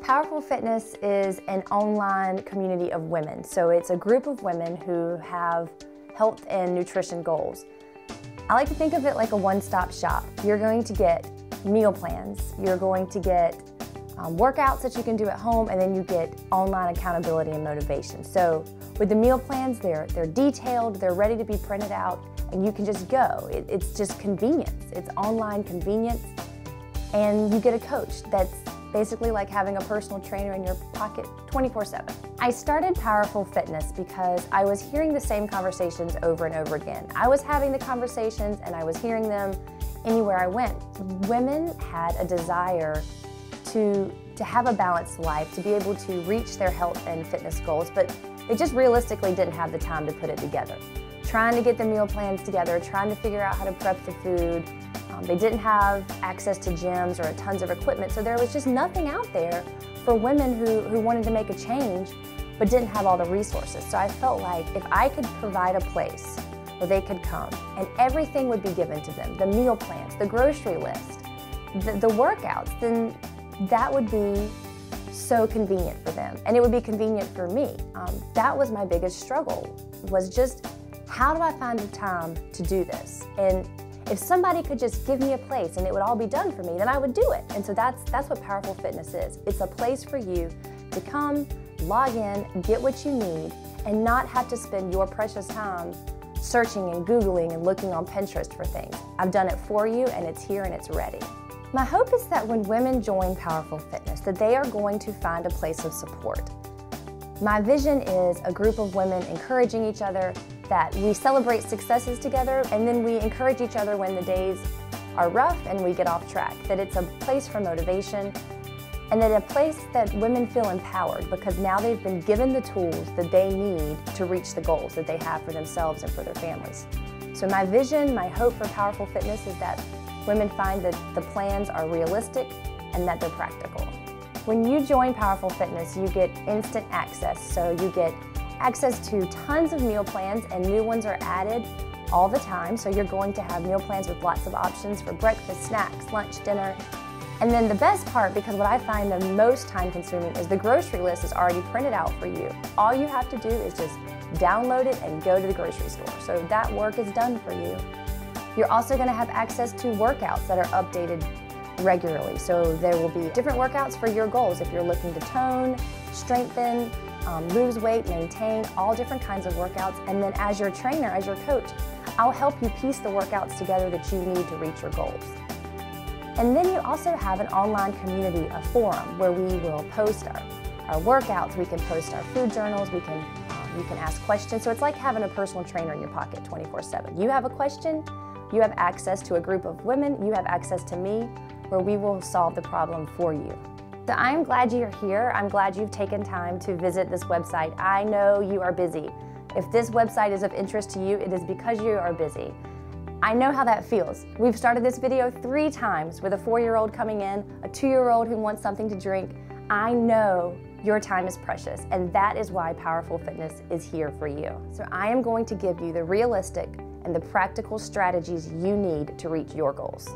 Powerful Fitness is an online community of women. So it's a group of women who have health and nutrition goals. I like to think of it like a one-stop shop. You're going to get meal plans, you're going to get workouts that you can do at home, and then you get online accountability and motivation. So with the meal plans, they're detailed, they're ready to be printed out, and you can just go. It's just convenience. It's online convenience, and you get a coach that's basically like having a personal trainer in your pocket 24/7. I started Powerful Fitness because I was hearing the same conversations over and over again. I was having the conversations and I was hearing them anywhere I went. Women had a desire to have a balanced life, to be able to reach their health and fitness goals, but they just realistically didn't have the time to put it together. Trying to get the meal plans together, trying to figure out how to prep the food. They didn't have access to gyms or tons of equipment, so there was just nothing out there for women who wanted to make a change but didn't have all the resources. So I felt like if I could provide a place where they could come and everything would be given to them, the meal plans, the grocery list, the workouts, then that would be so convenient for them, and it would be convenient for me. That was my biggest struggle, was just how do I find the time to do this? And if somebody could just give me a place and it would all be done for me, then I would do it. And so that's what Powerful Fitness is. It's a place for you to come, log in, get what you need, and not have to spend your precious time searching and Googling and looking on Pinterest for things. I've done it for you, and it's here and it's ready. My hope is that when women join Powerful Fitness, that they are going to find a place of support. My vision is a group of women encouraging each other, that we celebrate successes together, and then we encourage each other when the days are rough and we get off track. That it's a place for motivation, and that a place that women feel empowered because now they've been given the tools that they need to reach the goals that they have for themselves and for their families. So my vision, my hope for Powerful Fitness is that women find that the plans are realistic and that they're practical. When you join Powerful Fitness, you get instant access. So you get access to tons of meal plans, and new ones are added all the time. So you're going to have meal plans with lots of options for breakfast, snacks, lunch, dinner. And then the best part, because what I find the most time consuming, is the grocery list is already printed out for you. All you have to do is just download it and go to the grocery store. So that work is done for you. You're also going to have access to workouts that are updated regularly. So there will be different workouts for your goals if you're looking to tone, strengthen, lose weight, maintain, all different kinds of workouts. And then as your trainer, as your coach, I'll help you piece the workouts together that you need to reach your goals. And then you also have an online community, a forum, where we will post our workouts, we can post our food journals, you can ask questions. So it's like having a personal trainer in your pocket 24/7. You have a question, you have access to a group of women, you have access to me, where we will solve the problem for you. So I'm glad you're here. I'm glad you've taken time to visit this website. I know you are busy. If this website is of interest to you, it is because you are busy. I know how that feels. We've started this video 3 times with a 4-year-old coming in, a 2-year-old who wants something to drink. I know your time is precious, and that is why Powerful Fitness is here for you. So I am going to give you the realistic and the practical strategies you need to reach your goals.